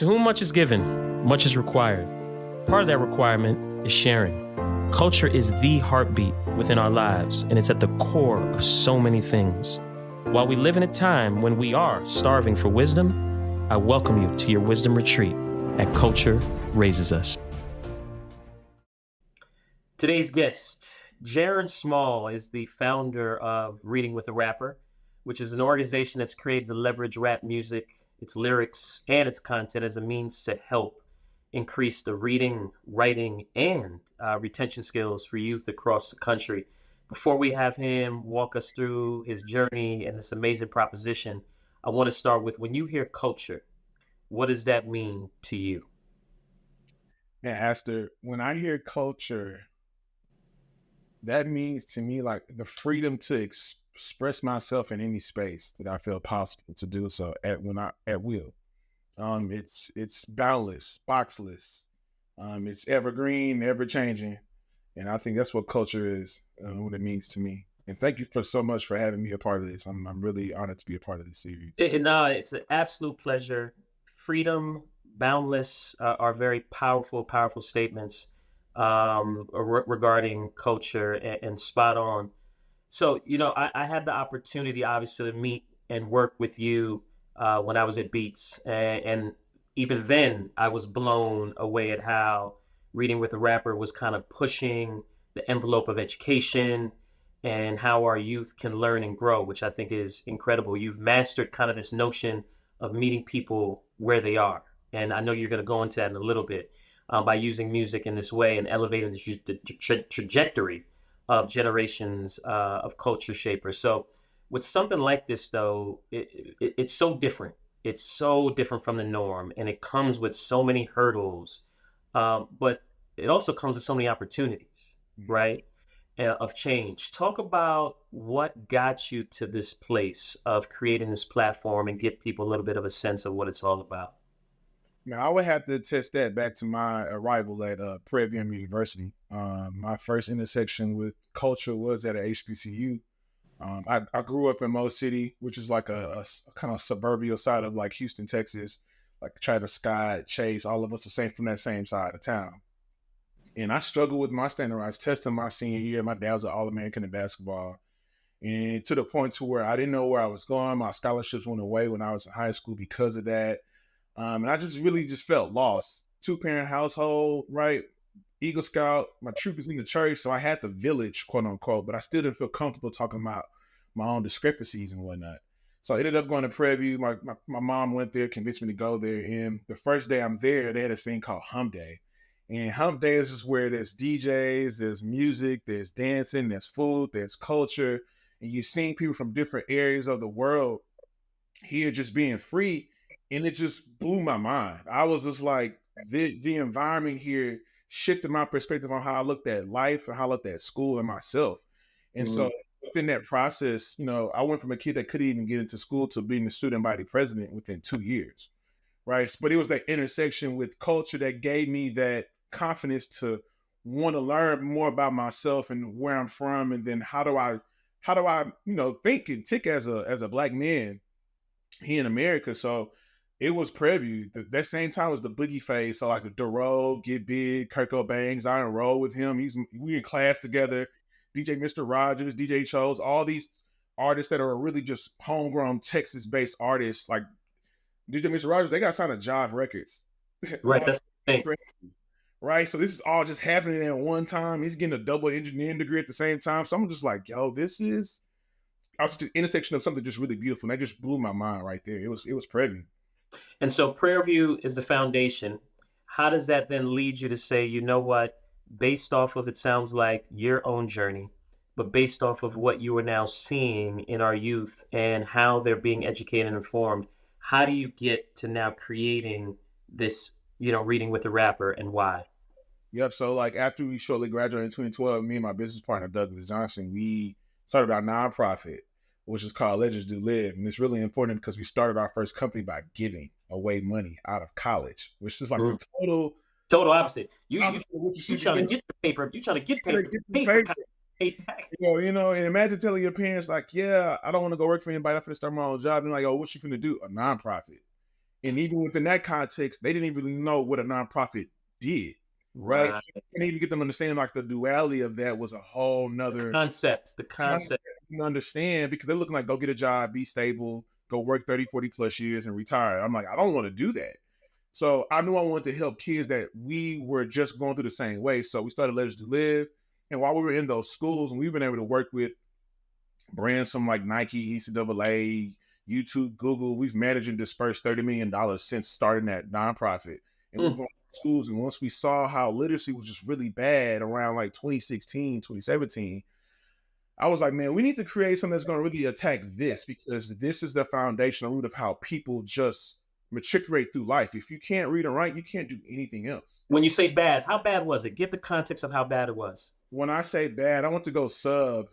To whom much is given, much is required. Part of that requirement is sharing. Culture is the heartbeat within our lives, and it's at the core of so many things. While we live in a time when we are starving for wisdom, I welcome you to your wisdom retreat at Culture Raises Us. Today's guest, Jaren Small, is the founder of Reading with a Rapper, which is an organization that's created to leverage rap music, its lyrics, and its content as a means to help increase the reading, writing, and retention skills for youth across the country. Before we have him walk us through his journey and this amazing proposition, I want to start with, when you hear culture, what does that mean to you? Yeah, Aster, when I hear culture, that means to me like the freedom to express myself in any space that I feel possible to do so at will. It's boundless, boxless. It's evergreen, ever changing, and I think that's what culture is, what it means to me. And thank you for so much for having me a part of this. I'm really honored to be a part of this series. It's an absolute pleasure. Freedom, boundless are very powerful, powerful statements regarding culture and spot on. So, I had the opportunity, obviously, to meet and work with you when I was at Beats. And even then, I was blown away at how Reading with a Rapper was kind of pushing the envelope of education and how our youth can learn and grow, which I think is incredible. You've mastered kind of this notion of meeting people where they are. And I know you're going to go into that in a little bit by using music in this way and elevating the trajectory of generations of culture shapers. So with something like this, though, it's so different. It's so different from the norm, and it comes with so many hurdles, but it also comes with so many opportunities, right, of change. Talk about what got you to this place of creating this platform and give people a little bit of a sense of what it's all about. Now, I would have to attest that back to my arrival at Prairie View University. My first intersection with culture was at a HBCU. I grew up in Mo City, which is like a kind of suburban side of like Houston, Texas, like Travis Scott, Chase, all of us are from that same side of town. And I struggled with my standardized testing my senior year. My dad was an All-American in basketball. And to the point to where I didn't know where I was going. My scholarships went away when I was in high school because of that. And I just really felt lost. 2-parent household, right? Eagle Scout, my troop is in the church, so I had the village, quote unquote, but I still didn't feel comfortable talking about my own discrepancies and whatnot. So I ended up going to Prairie View. My mom went there, convinced me to go there. And the first day I'm there, they had this thing called Hump Day. And Hump Day is just where there's DJs, there's music, there's dancing, there's food, there's culture. And you're seeing people from different areas of the world here just being free. And it just blew my mind. I was just like, the environment here shifted my perspective on how I looked at life and how I looked at school and myself. And so within that process, I went from a kid that couldn't even get into school to being the student body president within 2 years, right? But it was that intersection with culture that gave me that confidence to want to learn more about myself and where I'm from, and then how do I think and tick as a Black man here in America. So it was Prairie View. That same time was the Boogie phase. So like the Duro, Get Big, Kurt Cobain, I enrolled with him. We in class together. DJ Mr. Rogers, DJ Chose, all these artists that are really just homegrown Texas-based artists. Like DJ Mr. Rogers, they got signed to Jive Records. Right, that's the thing. Right, so this is all just happening at one time. He's getting a double engineering degree at the same time. So I'm just like, yo, this is the intersection of something just really beautiful. And that just blew my mind right there. It was Prairie View. And so Prairie View is the foundation. How does that then lead you to say, you know what, based off of, it sounds like, your own journey, but based off of what you are now seeing in our youth and how they're being educated and informed, how do you get to now creating this, Reading with a Rapper, and why? Yep. So like after we shortly graduated in 2012, me and my business partner, Douglas Johnson, we started our nonprofit, which is called Legends Do Live. And it's really important because we started our first company by giving away money out of college, which is like the total opposite. You trying to get the paper. You trying to get paper. And imagine telling your parents like, yeah, I don't want to go work for anybody. I'm finna start my own job. And like, oh, what you finna do? A nonprofit. And even within that context, they didn't even really know what a nonprofit did, right? Right. So you can't even get them to understand like the duality of that was a whole nother The concept concept. to understand because they're looking like go get a job, be stable, go work 30, 40 plus years and retire. I'm like, I don't want to do that. So I knew I wanted to help kids that we were just going through the same way. So we started Letters to Live. And while we were in those schools and we've been able to work with brands from like Nike, ECAA, YouTube, Google, we've managed and dispersed $30 million since starting that nonprofit. And we've Mm. gone to schools. And once we saw how literacy was just really bad around like 2016, 2017, I was like, man, we need to create something that's going to really attack this because this is the foundational root of how people just matriculate through life. If you can't read and write, you can't do anything else. When you say bad, how bad was it? Give the context of how bad it was. When I say bad, I went to go sub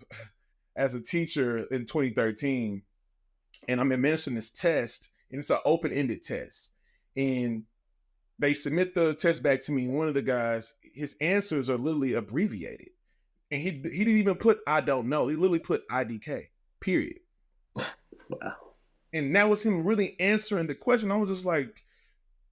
as a teacher in 2013, and I'm administering this test, and it's an open-ended test. And they submit the test back to me. And one of the guys, his answers are literally abbreviated. And he didn't even put I don't know. He literally put IDK, period. Wow. And that was him really answering the question. I was just like,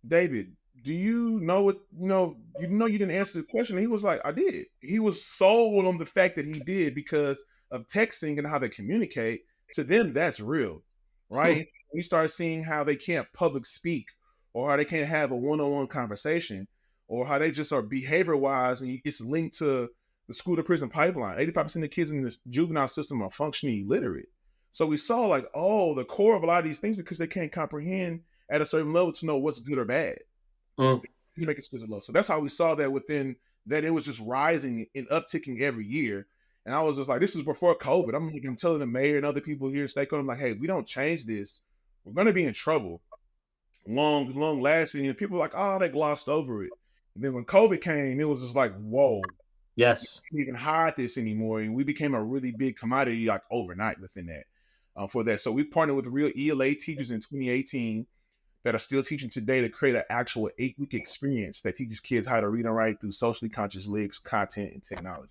David, do you know what you didn't answer the question? And he was like, I did. He was sold on the fact that he did because of texting and how they communicate. To them, that's real, right? We start seeing how they can't public speak or how they can't have a one-on-one conversation or how they just are behavior wise and it's linked to the school to prison pipeline. 85% of kids in the juvenile system are functionally illiterate. So we saw like, oh, the core of a lot of these things because they can't comprehend at a certain level to know what's good or bad. Mm. You make explicit low. So that's how we saw that within that it was just rising and upticking every year. And I was just like, this is before COVID. I'm telling the mayor and other people here, stakeholders, I'm like, hey, if we don't change this, we're gonna be in trouble. Long lasting. And people were like, oh, they glossed over it. And then when COVID came, it was just like, whoa, Yes. can't even hide this anymore. And we became a really big commodity like overnight within that for that. So we partnered with real ELA teachers in 2018 that are still teaching today to create an actual 8-week experience that teaches kids how to read and write through socially conscious lyrics, content, and technology.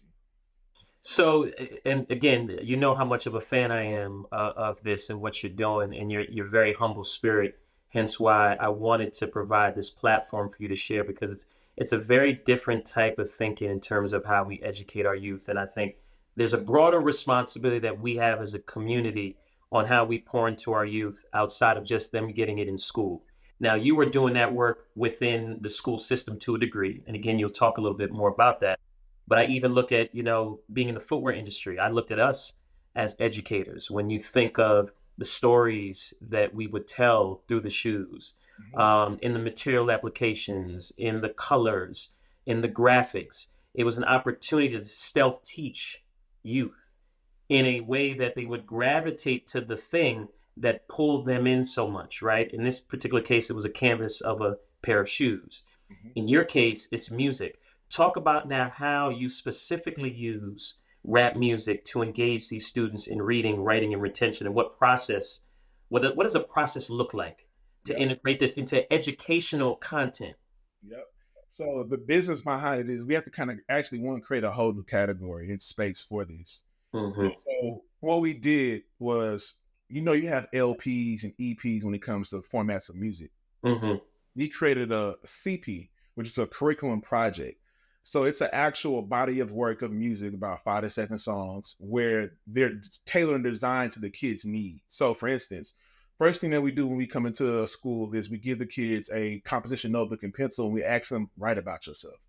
So, and again, you know how much of a fan I am of this and what you're doing, and your very humble spirit. Hence, why I wanted to provide this platform for you to share because it's a very different type of thinking in terms of how we educate our youth, and I think there's a broader responsibility that we have as a community on how we pour into our youth outside of just them getting it in school. Now, you were doing that work within the school system to a degree, and again, you'll talk a little bit more about that. But I even look at, being in the footwear industry, I looked at us as educators. When you think of the stories that we would tell through the shoes, Mhm. in the material applications, in the colors, in the graphics, it was an opportunity to stealth teach youth in a way that they would gravitate to the thing that pulled them in so much, right? In this particular case, it was a canvas of a pair of shoes. Mhm. In your case, it's music. Talk about now how you specifically use rap music to engage these students in reading, writing, and retention, and what does a process look like to Yep. integrate this into educational content? Yep. So the business behind it is we have to kind of actually want to create a whole new category in space for this. And Mm-hmm. so what we did was, you have LPs and EPs when it comes to formats of music. Mm-hmm. We created a CP, which is a curriculum project. So it's an actual body of work of music, about 5 to 7 songs, where they're tailored and designed to the kids' needs. So, for instance, first thing that we do when we come into a school is we give the kids a composition notebook and pencil, and we ask them, write about yourself.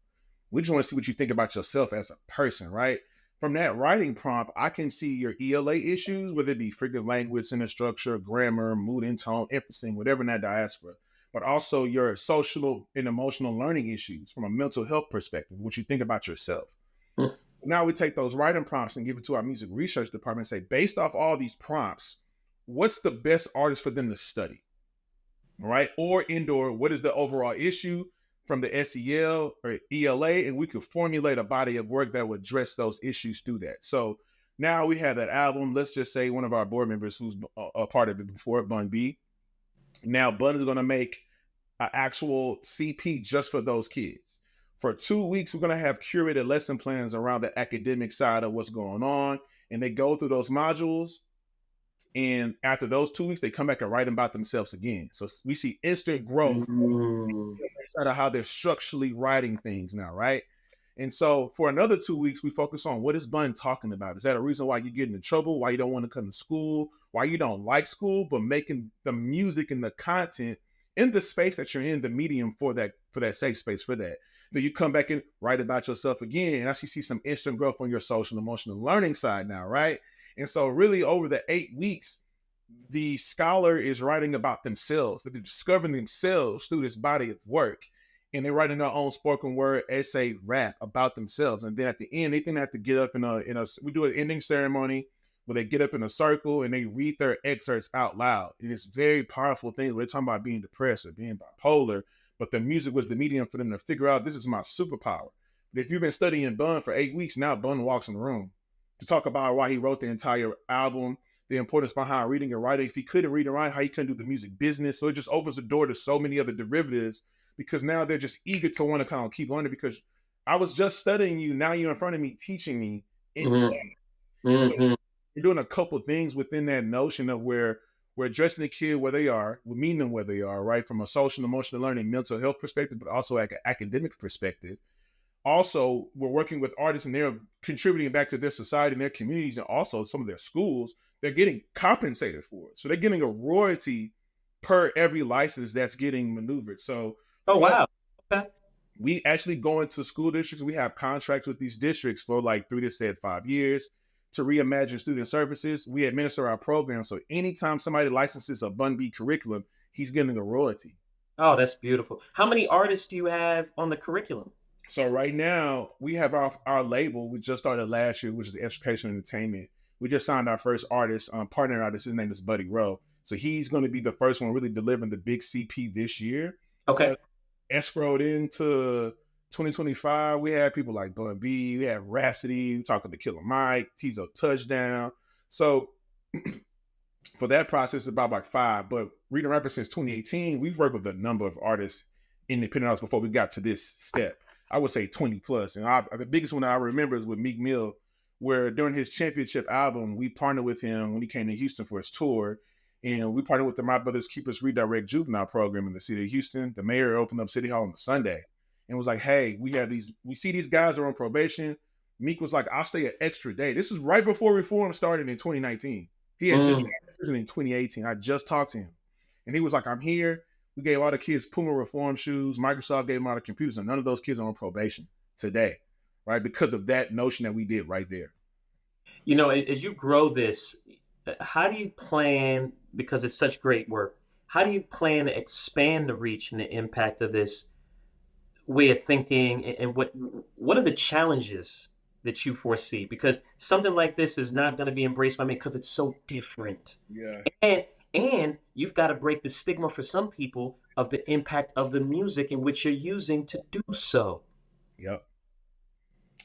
We just want to see what you think about yourself as a person, right? From that writing prompt, I can see your ELA issues, whether it be figurative language, sentence structure, grammar, mood and tone, emphasis, whatever in that diaspora, but also your social and emotional learning issues from a mental health perspective, what you think about yourself. Now we take those writing prompts and give it to our music research department and say, based off all these prompts, what's the best artist for them to study? Right? Or indoor, what is the overall issue from the SEL or ELA? And we could formulate a body of work that would address those issues through that. So now we have that album. Let's just say one of our board members who's a part of it before, Bun B. Now Bun is going to make an actual CP just for those kids. For 2 weeks, we're going to have curated lesson plans around the academic side of what's going on. And they go through those modules And after those 2 weeks, they come back and write about themselves again. So we see instant growth Mm, inside of how they're structurally writing things now, right? And so for another 2 weeks, we focus on what is Bun talking about? Is that a reason why you're getting in trouble? Why you don't want to come to school? Why you don't like school? But making the music and the content in the space that you're in, the medium for that safe space for that. Then you come back and write about yourself again, and actually see some instant growth on your social emotional learning side now, right? And so really over the 8 weeks, the scholar is writing about themselves. They're discovering themselves through this body of work. And they're writing their own spoken word, essay, rap about themselves. And then at the end, they have to get up we do an ending ceremony where they get up in a circle and they read their excerpts out loud. And it's very powerful thing. We're talking about being depressed or being bipolar, but the music was the medium for them to figure out this is my superpower. But if you've been studying Bun for 8 weeks, now Bun walks in the room to talk about why he wrote the entire album, the importance behind reading and writing. If he couldn't read and write, how he couldn't do the music business. So it just opens the door to so many other derivatives because now they're just eager to want to kind of keep learning because I was just studying you. Now you're in front of me teaching me in class. mm, And so mm. you're doing a couple of things within that notion of where we're addressing the kid where they are, we're meeting them where they are, right? From a social, emotional learning, mental health perspective, but also like an academic perspective. Also, we're working with artists and they're contributing back to their society and their communities and also some of their schools. They're getting compensated for it. So they're getting a royalty per every license that's getting maneuvered. So Oh, for us, wow. Okay. we actually go into school districts. We have contracts with these districts for like 3 to 5 years to reimagine student services. We administer our program. So anytime somebody licenses a Bun B curriculum, he's getting a royalty. Oh, that's beautiful. How many artists do you have on the curriculum? So right now we have our label. We just started last year, which is Education and Entertainment. We just signed our first artist, partner artist. His name is Buddy Rowe. So he's going to be the first one really delivering the big CP this year. Okay. But escrowed into 2025, we had people like Bun B, we had Rhapsody, we talking to Killer Mike, Tizo Touchdown. So for that process, it's about like five. But Reading Rapper since 2018, we've worked with a number of artists, independent artists, before we got to this step. I would say 20 plus. And the biggest one I remember is with Meek Mill, where during his championship album, we partnered with him when he came to Houston for his tour. And we partnered with the My Brothers Keepers Redirect Juvenile program in the city of Houston. The mayor opened up City Hall on a Sunday and was like, hey, we see these guys are on probation. Meek was like, I'll stay an extra day. This is right before reform started in 2019. He had just Mm. got prison in 2018. I just talked to him. And he was like, I'm here. We gave all the kids Puma reform shoes. Microsoft gave them all the computers, and none of those kids are on probation today, right? Because of that notion that we did right there. As you grow this, how do you plan, because it's such great work, how do you plan to expand the reach and the impact of this way of thinking, and what are the challenges that you foresee? Because something like this is not going to be embraced by me because it's so different. Yeah. And and you've got to break the stigma for some people of the impact of the music in which you're using to do so. Yep.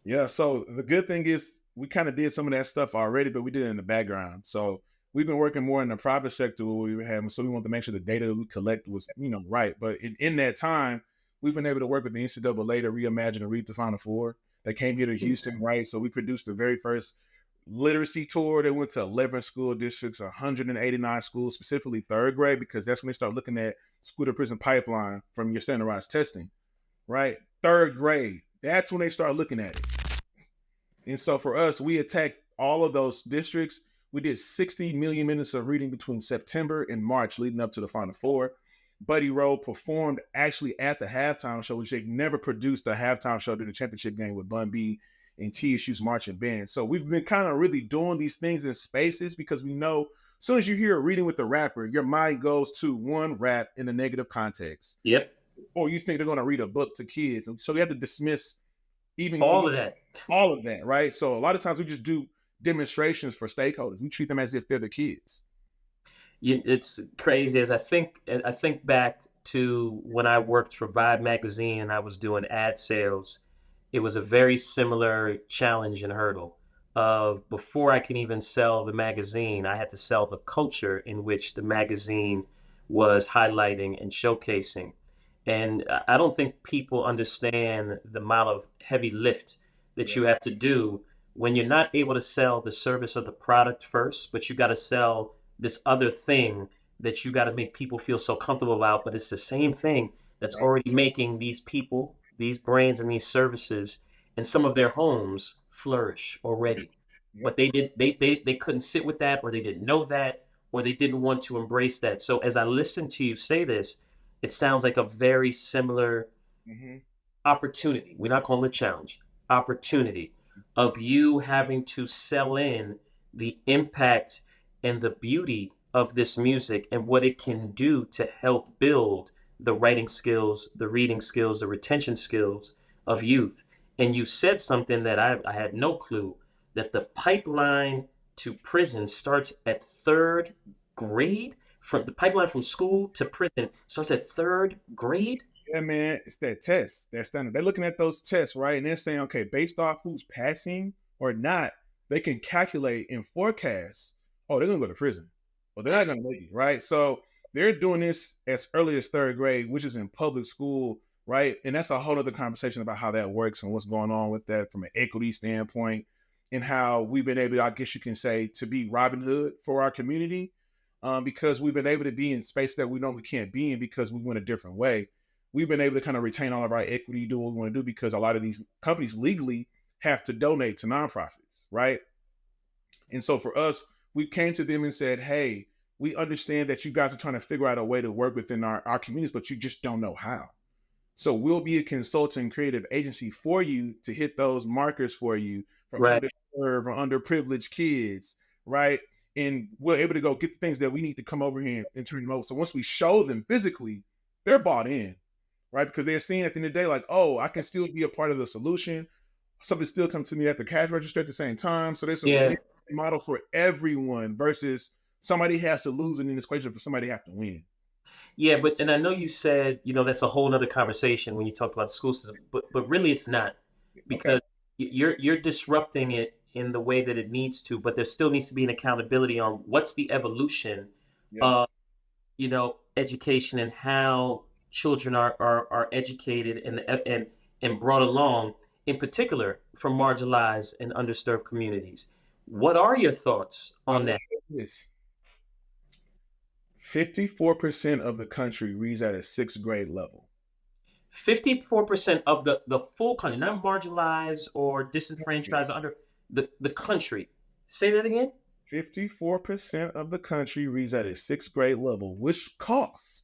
Yeah. So the good thing is we kind of did some of that stuff already, but we did it in the background. So we've been working more in the private sector where we were having, so we want to make sure the data that we collect was, right. But in that time, we've been able to work with the NCAA to reimagine and read the Final Four. They came here to Houston, right? So we produced the very first literacy tour. They went to 11 school districts, 189 schools, specifically third grade, because that's when they start looking at school to prison pipeline from your standardized testing, right? Third grade. That's when they start looking at it. And so for us, we attacked all of those districts. We did 60 million minutes of reading between September and March leading up to the Final Four. Buddy Rowe performed actually at the halftime show, which they've never produced a halftime show during the championship game with Bun B and TSU's marching band. So we've been kind of really doing these things in spaces because we know as soon as you hear a reading with the rapper, your mind goes to one, rap in a negative context, Yep. or you think they're going to read a book to kids. And so we have to dismiss even All of that. all of that, right? So a lot of times we just do demonstrations for stakeholders. We treat them as if they're the kids. It's crazy as I think back to when I worked for Vibe magazine and I was doing ad sales. It was a very similar challenge and hurdle of before I can even sell the magazine, I had to sell the culture in which the magazine was highlighting and showcasing. And I don't think people understand the amount of heavy lift that Yeah. you have to do when you're not able to sell the service of the product first, but you got to sell this other thing that you got to make people feel so comfortable about, but it's the same thing that's Yep. already making these people, these brands, and these services in some of their homes flourish already. Yep. But they couldn't sit with that, or they didn't know that, or they didn't want to embrace that. So as I listen to you say this, it sounds like a very similar Hmm. opportunity. We're not calling it challenge, opportunity of you having to sell in the impact and the beauty of this music and what it can do to help build the writing skills, the reading skills, the retention skills of youth. And you said something that I had no clue, that the pipeline to prison starts at third grade. From the pipeline from school to prison starts at third grade. Yeah, man, it's that test, that standard. They're looking at those tests, right? And they're saying, okay, based off who's passing or not, they can calculate and forecast, oh, they're gonna go to prison. Or they're not gonna make it, right? So they're doing this as early as third grade, which is in public school, right? And that's a whole other conversation about how that works and what's going on with that from an equity standpoint, and how we've been able, I guess you can say, to be Robin Hood for our community, because we've been able to be in space that we normally can't be in because we went a different way. We've been able to kind of retain all of our equity, do what we want to do, because a lot of these companies legally have to donate to nonprofits, right? And so for us, we came to them and said, hey, we understand that you guys are trying to figure out a way to work within our communities, but you just don't know how. So we'll be a consulting creative agency for you to hit those markers for you for Right. underserved or underprivileged kids, right? And we're able to go get the things that we need to come over here and turn them over. So once we show them physically, they're bought in, right? Because they're seeing at the end of the day, like, oh, I can still be a part of the solution. Something still comes to me at the cash register at the same time. So there's a Yeah. win model for everyone versus somebody has to lose in this equation for somebody to have to win. Yeah, but and I know you said, that's a whole nother conversation when you talk about the school system, but really it's not, Okay. because you're disrupting it in the way that it needs to, but there still needs to be an accountability on what's the evolution of, Yes. education and how children are educated and brought along, in particular from marginalized and underserved communities. What are your thoughts I on will that? say this: 54% of the country reads at a sixth grade level. 54% of the full country, not marginalized or disenfranchised, under the country. Say that again. 54% of the country reads at a sixth grade level, which costs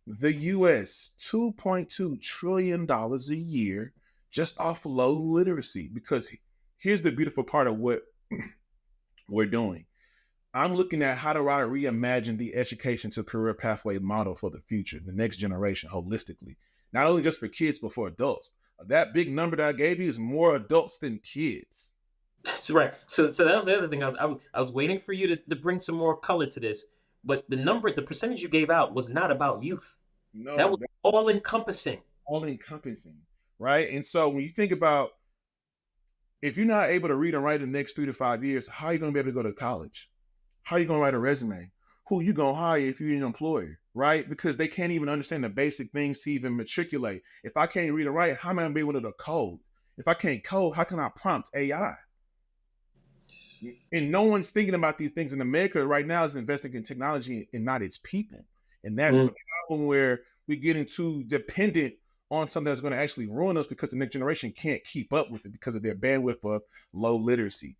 the US $2.2 trillion a year just off low literacy. Because here's the beautiful part of what we're doing. I'm looking at how do I reimagine the education to career pathway model for the future, the next generation, holistically, not only just for kids, but for adults. That big number that I gave you is more adults than kids. That's right. So that was the other thing. I was waiting for you to bring some more color to this, but the percentage you gave out was not about youth. That No, was that's all encompassing. all encompassing, right? And so when you think about, if you're not able to read and write in the next 3 to 5 years, how are you going to be able to go to college? How are you going to write a resume? Who are you going to hire if you're an employer, right? Because they can't even understand the basic things to even matriculate. If I can't read and write, how am I going to be able to code? If I can't code, how can I prompt AI? And no one's thinking about these things. In America right now is investing in technology and not its people. And that's Mm, the problem, where we're getting too dependent on something that's going to actually ruin us because the next generation can't keep up with it because of their bandwidth of low literacy.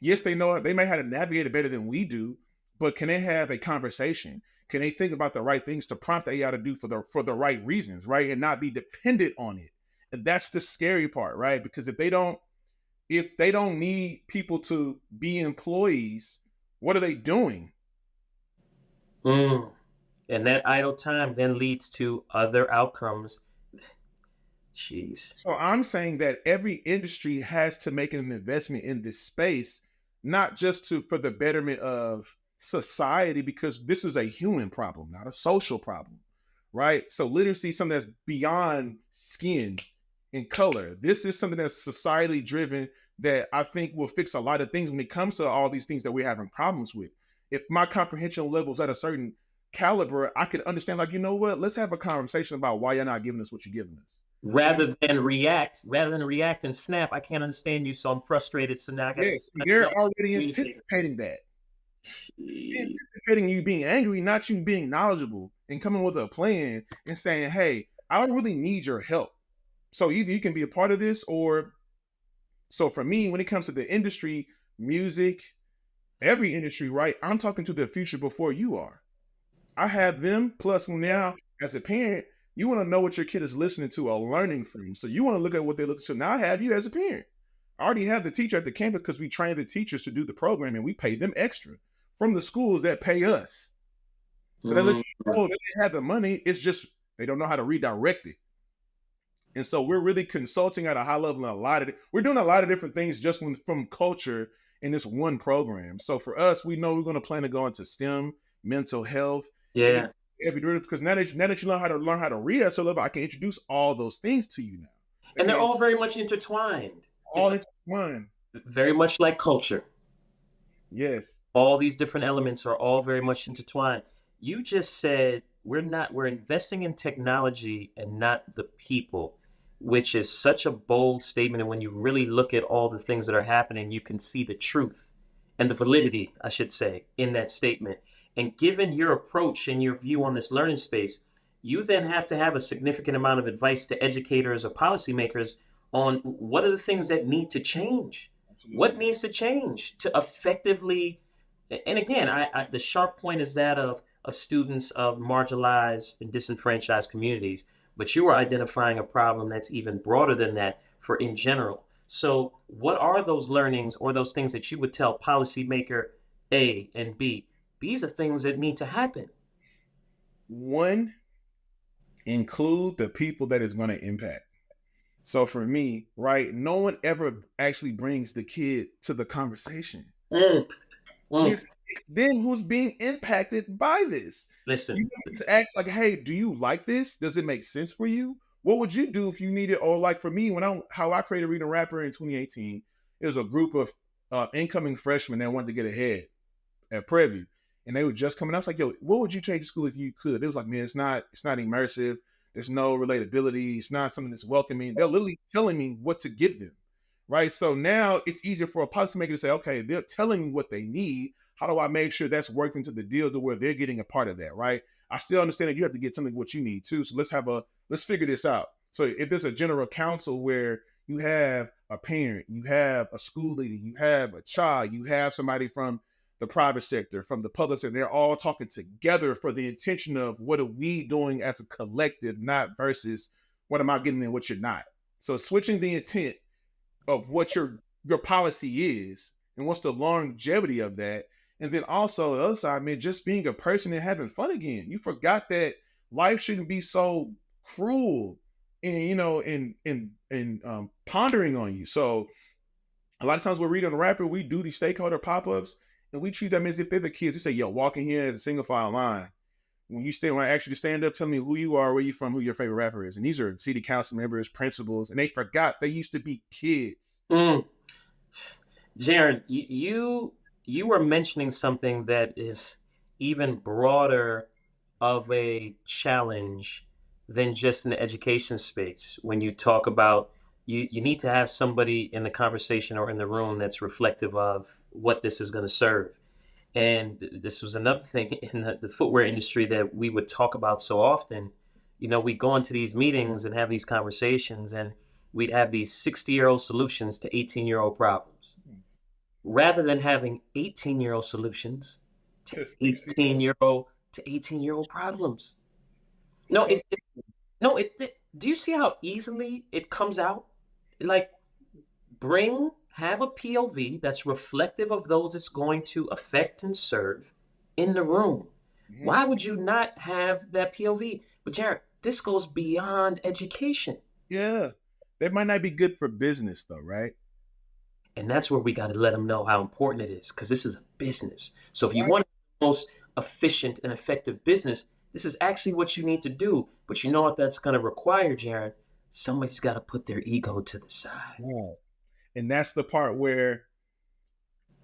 Yes, they know they may have to navigate it better than we do, but can they have a conversation? Can they think about the right things to prompt AI to do for the right reasons, right? And not be dependent on it. And that's the scary part, right? Because if they don't need people to be employees, what are they doing? mm. And that idle time then leads to other outcomes. Jeez. So I'm saying that every industry has to make an investment in this space, not just to for the betterment of society, because this is a human problem, not a social problem, right? So literacy is something that's beyond skin and color. This is something that's society driven, that I think will fix a lot of things when it comes to all these things that we're having problems with. If my comprehension level is at a certain caliber, I could understand, like, you know what, let's have a conversation about why you're not giving us what you're giving us. And Rather than react and snap, I can't understand you, so I'm frustrated. So now I got yes, to they're already communicate. anticipating that. Anticipating you being angry, not you being knowledgeable and coming with a plan and saying, "Hey, I don't really need your help. So either you can be a part of this, or so for me, when it comes to the industry, music, every industry, right? I'm talking to the future before you are. I have them. Plus, now as a parent, you want to know what your kid is listening to or learning from. So you want to look at what they're looking to. Now I have you as a parent. I already have the teacher at the campus because we train the teachers to do the program and we pay them extra from the schools that pay us. So that lets Mm. you know that they have the money. It's just they don't know how to redirect it. And so we're really consulting at a high level in a lot of we're doing a lot of different things just from culture in this one program. So for us, we know we're going to plan to go into STEM, mental health, and Yeah. every because now that you learn how to read at some level, I can introduce all those things to you now. And they're Again, all very much intertwined. all It's into one. very much like culture. Yes. All these different elements are all very much intertwined. You just said we're investing in technology and not the people, which is such a bold statement. And when you really look at all the things that are happening, you can see the truth and the validity, I should say, in that statement. And given your approach and your view on this learning space, you then have to have a significant amount of advice to educators or policymakers on what are the things that need to change. What Absolutely. needs to change to effectively, and again, the sharp point is that of students of marginalized and disenfranchised communities, but you are identifying a problem that's even broader than that for in general. So what are those learnings or those things that you would tell policymaker A and B? These are things that need to happen. One, include the people that is going to impact. So for me, right, no one ever actually brings the kid to the conversation. Mm, mm. It's them who's being impacted by this. You Listen, need to ask like, "Hey, do you like this? Does it make sense for you? What would you do if you needed?" Or like for me, when how I created Reading Rapper in 2018, it was a group of incoming freshmen that wanted to get ahead at Preview, and they were just coming out. I was like, "Yo, what would you change to school if you could?" It was like, "Man, it's not immersive. There's no relatability. It's not something that's welcoming." They're literally telling me what to give them, right? So now it's easier for a policymaker to say, "Okay, they're telling me what they need. How do I make sure that's worked into the deal to where they're getting a part of that?" Right? I still understand that you have to get something what you need too. So let's figure this out. So if there's a general counsel where you have a parent, you have a school leader, you have a child, you have somebody from the private sector, from the public sector. They're all talking together for the intention of what are we doing as a collective, not versus what am I getting and what you're not. So switching the intent of what your policy is and what's the longevity of that. And then also the other side, man, just being a person and having fun again. You forgot that life shouldn't be so cruel and and pondering on you. So a lot of times we're reading the rapper, we do these stakeholder pop-ups and we treat them as if they're the kids. We say, "Yo, walk in here as a single file line. When I ask you to stand up, tell me who you are, where you from, who your favorite rapper is." And these are city council members, principals, and they forgot they used to be kids. mm. Jaren, you were mentioning something that is even broader of a challenge than just in the education space. When you talk about you need to have somebody in the conversation or in the room that's reflective of what this is going to serve. And this was another thing in the footwear industry that we would talk about so often. You know, we go into these meetings and have these conversations, and we'd have these 60-year-old solutions to 18-year-old problems rather than having 18-year-old solutions to To 60. 18-year-old problems. No, So no, do you see how easily it comes out? Like, have a POV that's reflective of those it's going to affect and serve in the room. mhm. Why would you not have that POV? But Jared, this goes beyond education. Yeah. That might not be good for business though, right? And that's where we got to let them know how important it is because this is a business. So if you Right. want the most efficient and effective business, this is actually what you need to do. But you know what that's going to require, Jared? Somebody's got to put their ego to the side. Yeah. And that's the part where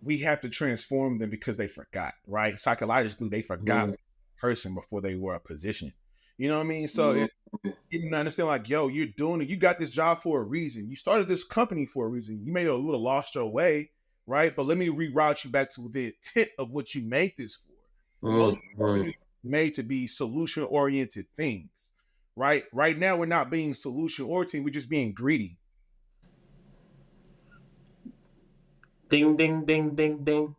we have to transform them because they forgot, right? Psychologically, they forgot Mm, person before they were a position. You know what I mean? So mm, it's you can understand like, yo, you're doing it. You got this job for a reason. You started this company for a reason. You may have a little lost your way, right? But let me reroute you back to the intent of what you made this for. For most Mm-hmm. people, made to be solution oriented things, right? Right now, we're not being solution oriented, we're just being greedy. Ding, ding, ding, ding, ding.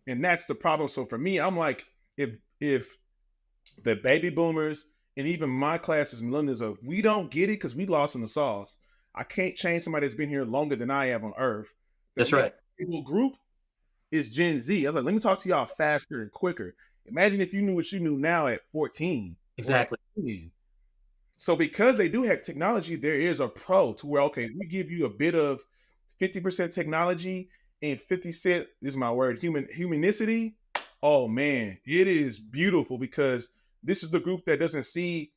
And that's the problem. So for me, I'm like, if the baby boomers and even my class as millennials, if we don't get it because we lost in the sauce, I can't change somebody that's been here longer than I have on Earth. The That's next right. people group is Gen Z. I was like, let me talk to y'all faster and quicker. Imagine if you knew what you knew now at 14 or at Exactly. 10. So because they do have technology, there is a pro to where, okay, we give you a bit of 50% technology and 50% is my word, humanicity. Oh man, it is beautiful because this is the group that doesn't see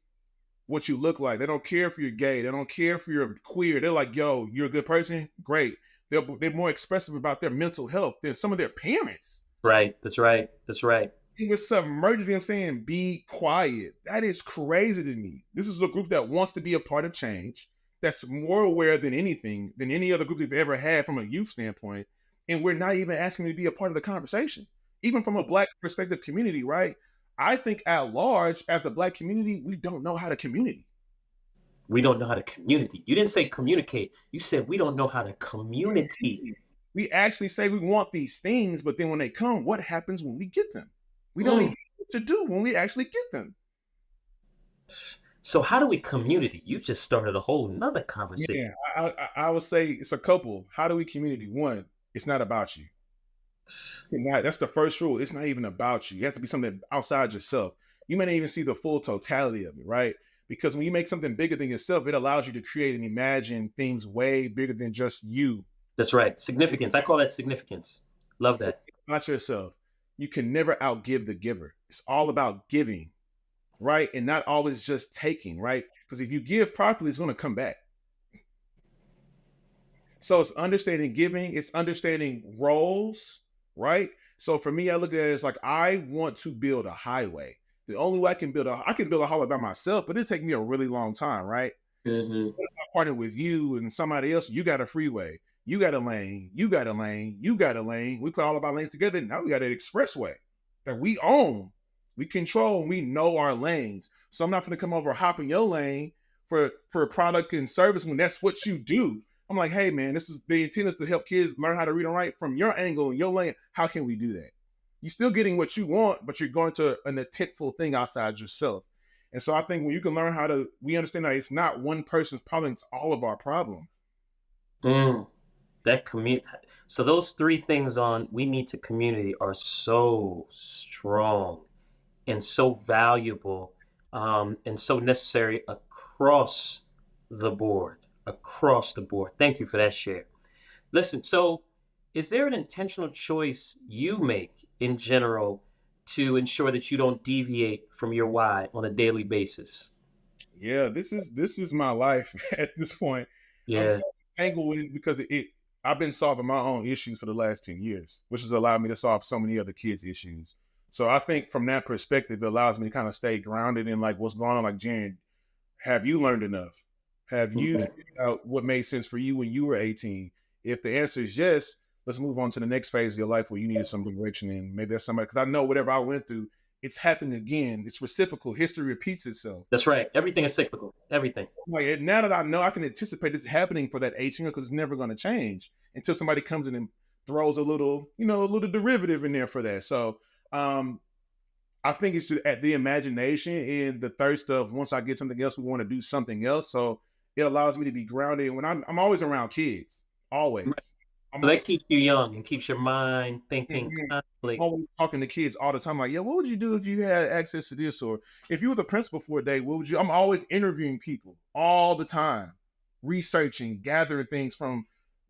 what you look like. They don't care if you're gay. They don't care if you're queer. They're like, yo, you're a good person? Great. They're more expressive about their mental health than some of their parents. Right. That's right. That's right. He was submerging them saying, be quiet. That is crazy to me. This is a group that wants to be a part of change, that's more aware than anything, than any other group they've ever had from a youth standpoint. And we're not even asking them to be a part of the conversation, even from a Black perspective community, right? I think at large, as a Black community, we don't know how to community. We don't know how to communicate. You didn't say communicate. You said we don't know how to community. We actually say we want these things, but then when they come, what happens when we get them? We don't even Mm. know what to do when we actually get them. So how do we community? You just started a whole nother Yeah, conversation. I would say it's a couple. How do we community? One, it's not about you. That's the first rule. It's not even about you. You have to be something outside yourself. You may not even see the full totality of it, right? Because when you make something bigger than yourself, it allows you to create and imagine things way bigger than just you. That's right. Significance. I call that significance. Love So that. think about yourself. You can never outgive the giver. It's all about giving, right? And not always just taking, right? Because if you give properly, it's going to come back. So it's understanding giving, it's understanding roles, right? So for me, I look at it as like I want to build a highway. The only way I can build a highway by myself, but it'll take me a really long time, right? Hmm. What if I partner with you and somebody else? You got a freeway, you got a lane, you got a lane, you got a lane. We put all of our lanes together. Now we got an expressway that we own, we control, and we know our lanes. So I'm not going to come over hop in your lane for product and service when that's what you do. I'm like, hey man, this is the intent is to help kids learn how to read and write from your angle and your lane. How can we do that? You're still getting what you want, but you're going to an intentful thing outside yourself. And so I think when you can learn how to, we understand that it's not one person's problem, it's all of our problem. Mm. That commute. So those three things on we need to community are so strong and so valuable, and so necessary across the board. Across the board. Thank you for that share. Listen, so is there an intentional choice you make in general to ensure that you don't deviate from your why on a daily basis? Yeah, this is my life at this point. I'm Yeah, so tangled with it because I've been solving my own issues for the last 10 years, which has allowed me to solve so many other kids' issues. So I think from that perspective, it allows me to kind of stay grounded in like what's going on. Like, Jaren, have you learned enough? Have you mhm, figured out what made sense for you when you were 18? If the answer is yes, let's move on to the next phase of your life where you needed some direction in. Maybe that's somebody, because I know whatever I went through, it's happening again. It's reciprocal. History repeats itself. that's right. Everything is cyclical. Everything. Like now that I know, I can anticipate this happening for that 18-year because it's never going to change until somebody comes in and throws a little, a little derivative in there for that. So um, I think it's just at the imagination and the thirst of once I get something else, we want to do something else. So it allows me to be grounded. And when I'm always around kids, Right. always. I'm So that always keeps you young and keeps your mind thinking Mhm. constantly. Always talking to kids all the time. Like, yeah, what would you do if you had access to this? Or if you were the principal for a day, what would you? I'm always interviewing people all the time, researching, gathering things from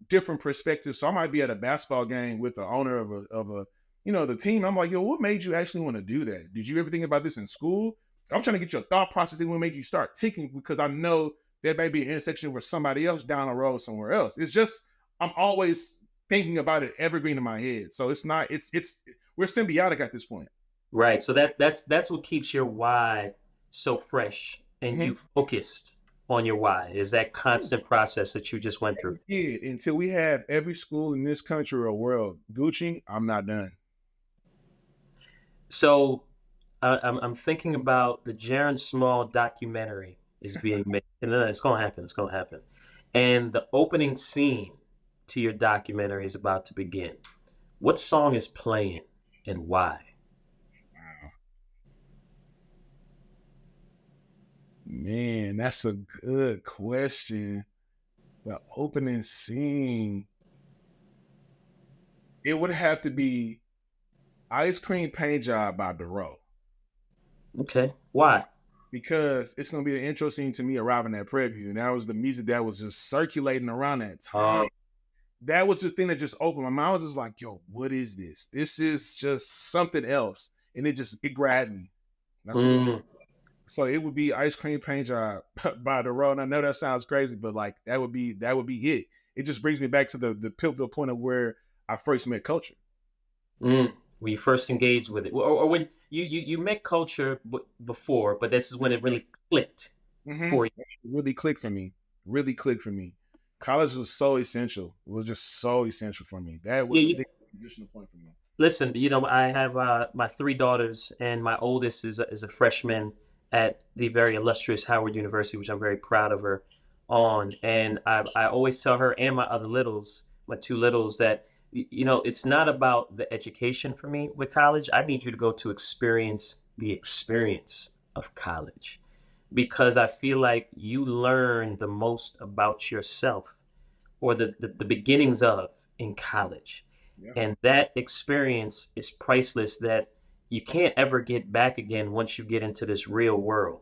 different perspectives. So I might be at a basketball game with the owner of a the team. I'm like, yo, what made you actually want to do that? Did you ever think about this in school? I'm trying to get your thought process in what made you start ticking because I know there may be an intersection with somebody else down the road somewhere else. It's just I'm always thinking about it evergreen in my head. So it's not it's we're symbiotic at this point. Right. So that's what keeps your why so fresh and Mhm. you focused on your why? Is that constant process that you just went through? Kid, until we have every school in this country or world Gucci, I'm not done. So I'm thinking about the Jaren Small documentary is being made, and then it's gonna happen. It's gonna happen, and the opening scene to your documentary is about to begin. What song is playing and why? Wow. Man, that's a good question. The opening scene, it would have to be Ice Cream Paint Job by Duro. Okay, why? Because it's gonna be an intro scene to me arriving at Prairie View. And that was the music that was just circulating around that time. Uh, That was the thing that just opened my mind. I was just like, yo, what is this? This is just something else. And it grabbed me. That's what it mm, So it would be Ice Cream Paint Job by the road. And I know that sounds crazy, but like that would be it. It just brings me back to the pivotal point of where I first met culture. when you first engaged with it, or when you met culture before, but this is when it really clicked Mm-hmm. for you. Really clicked for me. Really clicked for me. College was so essential. It was just so essential for me. That Yeah, was a big transitional point for me. listen, I have my three daughters, and my oldest is a freshman at the very illustrious Howard University, which I'm very proud of her on. And I always tell her and my other littles, my two littles, that it's not about the education for me with college. I need you to go to experience the experience of college because I feel like you learn the most about yourself or the beginnings of in college. Yeah. And that experience is priceless that you can't ever get back again once you get into this real world.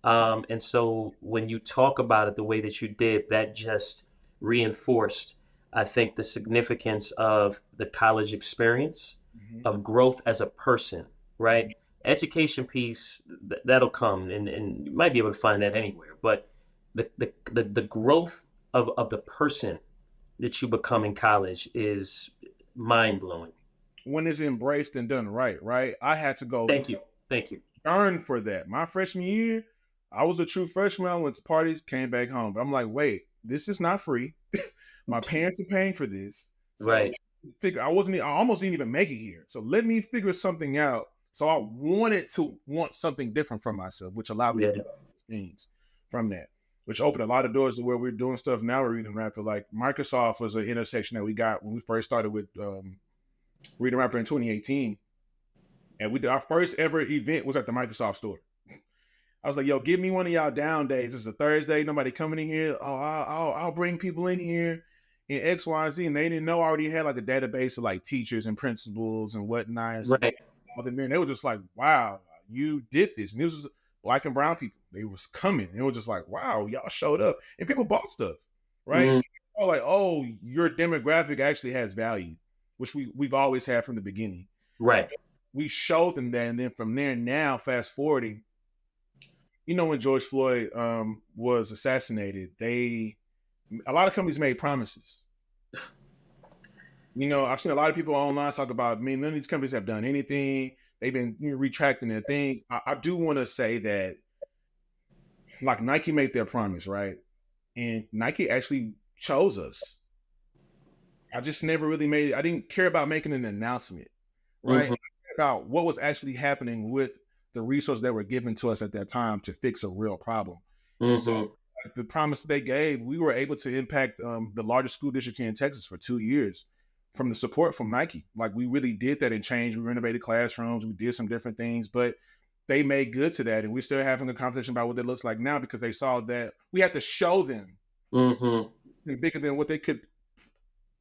And so when you talk about it the way that you did, that just reinforced, I think, the significance of the college experience, Mm-hmm. of growth as a person, right? Education piece, that'll come, and you might be able to find that anywhere. But the growth of the person that you become in college is mind blowing. When it's embraced and done right, right? I had to go Thank you. Thank you. earn for that. My freshman year, I was a true freshman. I went to parties, came back home. But I'm like, wait, this is not free. My parents are paying for this. So Right. figure I almost didn't even make it here. So let me figure something out. So I wanted to want something different from myself, which allowed me to Yeah. do things from that, which opened a lot of doors to where we're doing stuff now. We're reading Rapper. Like Microsoft was an intersection that we got when we first started with Reading Rapper in 2018. And we did our first ever event was at the Microsoft store. I was like, "Yo, give me one of y'all down days. It's a Thursday. Nobody coming in here. Oh, I'll bring people in here in X, Y, Z." And they didn't know I already had like a database of like teachers and principals and whatnot. And so Right. all them there, and they were just like, "Wow, you did this." And this was black and brown people. They was coming. And it was just like, "Wow, y'all showed up." And people bought stuff, right? Mm, So, like, "Oh, your demographic actually has value," which we've always had from the beginning. right. We showed them that, and then from there, now fast forwarding, when George Floyd was assassinated, a lot of companies made promises. I've seen a lot of people online talk about, man, none of these companies have done anything. They've been retracting their things. I do want to say that, like, Nike made their promise, right? And Nike actually chose us. I just never really I didn't care about making an announcement, right? Hmm. About what was actually happening with the resources that were given to us at that time to fix a real problem. And so Hmm. like, the promise they gave, we were able to impact the largest school district here in Texas for 2 years from the support from Nike. Like we really did that and changed. We renovated classrooms, we did some different things, but they made good to that. And we're still having a conversation about what it looks like now because they saw that we had to show them Hmm. bigger than what they could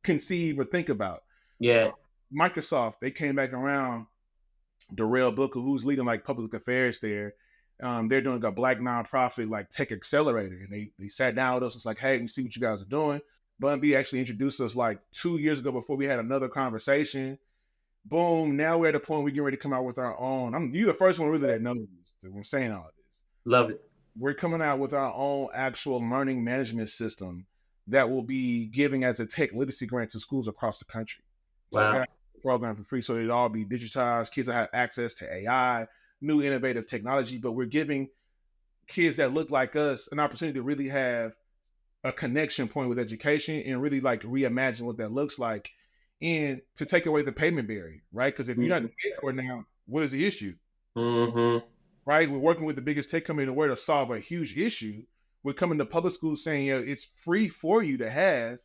conceive or think about. Yeah. Microsoft, they came back around. Darrell Booker, who's leading like public affairs there, they're doing a black nonprofit like tech accelerator, and they sat down with us. It's like, hey, we see what you guys are doing. Bun B actually introduced us like 2 years ago before we had another conversation. Boom! Now we're at a point we're getting ready to come out with our own. You the first one really that knows this. I'm saying all this. Love it. We're coming out with our own actual learning management system that will be giving as a tech literacy grant to schools across the country. So we're Wow. gonna have the program for free, so it'll all be digitized. Kids will have access to AI, new innovative technology, but we're giving kids that look like us an opportunity to really have a connection point with education and really like reimagine what that looks like and to take away the payment barrier, right? Because if you're not Mm-hmm. paying for it now, what is the issue? Mm-hmm. Right? We're working with the biggest tech company in the world to solve a huge issue. We're coming to public schools saying, yeah, it's free for you to have.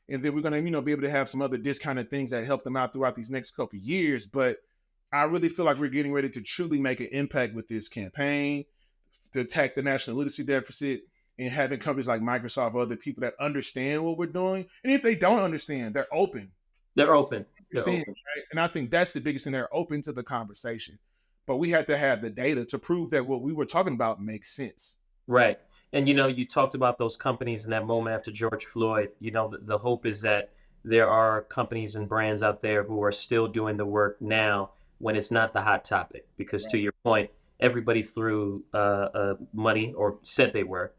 And then we're gonna, be able to have some other discounted things that help them out throughout these next couple of years. But I really feel like we're getting ready to truly make an impact with this campaign to attack the national literacy deficit and having companies like Microsoft or other people that understand what we're doing. And if they don't understand, they're open. They're open. They're Understand, open. right? And I think that's the biggest thing. They're open to the conversation. But we have to have the data to prove that what we were talking about makes sense. Right. And you talked about those companies in that moment after George Floyd. The hope is that there are companies and brands out there who are still doing the work now when it's not the hot topic. Because to Right. your point, everybody threw money, or said they were,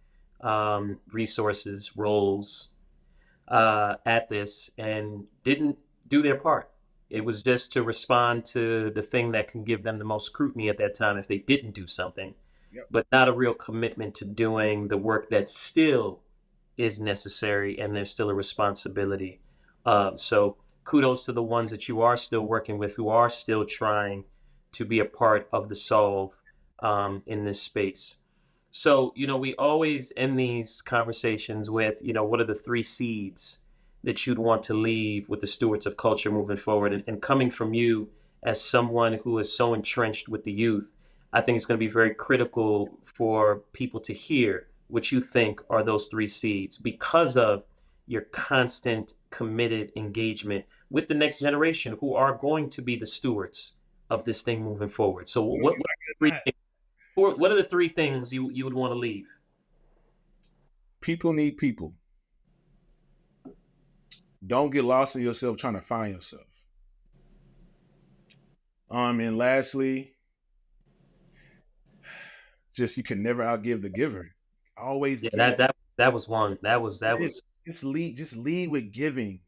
resources, roles, at this and didn't do their part. It was just to respond to the thing that can give them the most scrutiny at that time if they didn't do something, Yep. but not a real commitment to doing the work that still is necessary and there's still a responsibility. So kudos to the ones that you are still working with who are still trying to be a part of the solve in this space. So, we always end these conversations with, what are the three seeds that you'd want to leave with the stewards of culture moving forward? And coming from you as someone who is so entrenched with the youth, I think it's going to be very critical for people to hear what you think are those three seeds because of your constant, committed engagement with the next generation who are going to be the stewards of this thing moving forward. So, Whether what you like it or three not, things what are the three things you would want to leave? people need people. Don't get lost in yourself trying to find yourself. And lastly, just you can never outgive the giver. Always Yeah, give. that was one. That was Just lead with giving,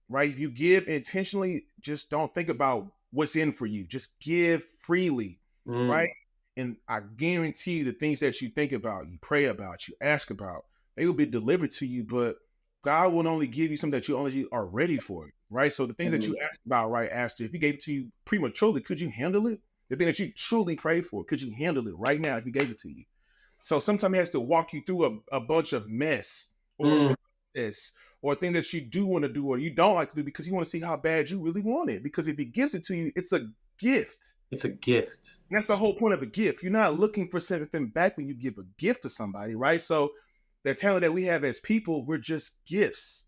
right? If you give intentionally, just don't think about what's in for you. Just give freely, right? mm, And I guarantee you the things that you think about, you pray about, you ask about, they will be delivered to you. But God will only give you something that you only are ready for, right? So the things that you mm, ask about, right, Aster, if he gave it to you prematurely, could you handle it? The thing that you truly pray for, could you handle it right now if he gave it to you? So sometimes he has to walk you through a bunch of mess or mm. this or a thing that you do want to do or you don't like to do because you want to see how bad you really want it. Because if he gives it to you, it's a gift. It's a gift. And that's the whole point of a gift. You're not looking for something back when you give a gift to somebody, right? So the talent that we have as people, we're just gifts.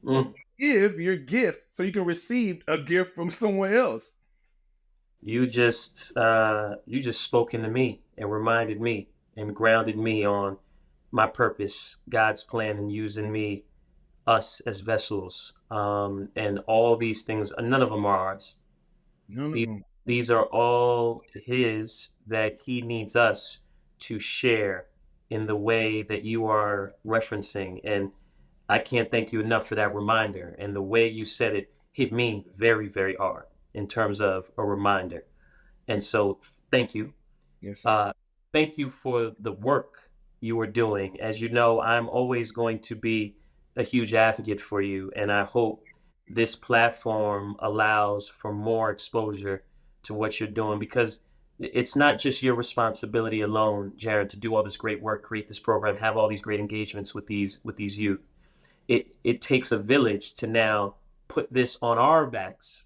So Mm. give your gift so you can receive a gift from someone else. You just spoke into me and reminded me and grounded me on my purpose, God's plan, and using me, us as vessels, and all these things. None of them are ours. None of These, them. these are all His that He needs us to share in the way that you are referencing. And I can't thank you enough for that reminder. And the way you said it hit me very, very hard in terms of a reminder. And so, thank you. Yes, sir. Uh, Thank you for the work you are doing. As you know, I'm always going to be a huge advocate for you, and I hope this platform allows for more exposure to what you're doing because it's not just your responsibility alone, Jared, to do all this great work, create this program, have all these great engagements with these youth. It takes a village to now put this on our backs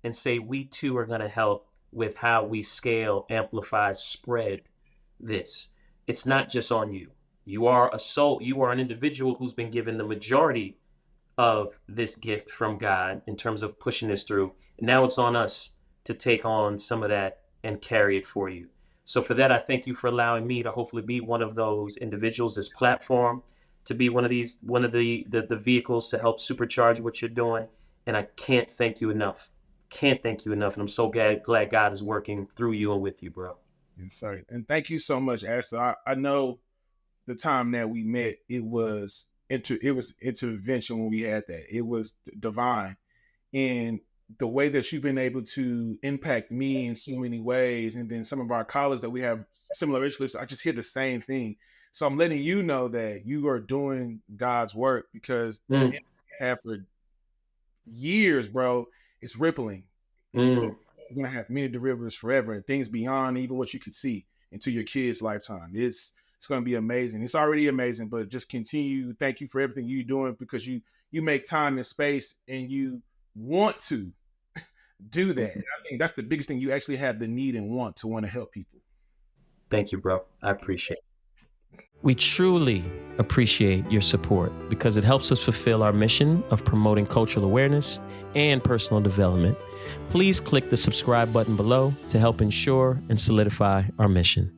and say we too are going to help with how we scale, amplify, spread this. It's not just on you. You are a soul, you are an individual who's been given the majority of this gift from God in terms of pushing this through. And now it's on us to take on some of that and carry it for you. So for that, I thank you for allowing me to hopefully be one of those individuals, this platform, to be one of the vehicles to help supercharge what you're doing. And I can't thank you enough. Can't thank you enough. And I'm so glad God is working through you and with you, bro. Yes, sir. And thank you so much, Astor. I know the time that we met, it was intervention when we had that. It was divine. And the way that you've been able to impact me in so many ways, and then some of our colleagues that we have similar interests, I just hear the same thing. So I'm letting you know that you are doing God's work, because the Mm, impact you have for years, bro, it's rippling. It's mm. you're gonna have many derivatives forever, and things beyond even what you could see into your kids' lifetime. It's gonna be amazing. It's already amazing, but just continue. Thank you for everything you're doing, because you make time and space, and you want to do that. And I think that's the biggest thing. You actually have the need and want to help people. Thank you, bro. I appreciate it. We truly appreciate your support because it helps us fulfill our mission of promoting cultural awareness and personal development. Please click the subscribe button below to help ensure and solidify our mission.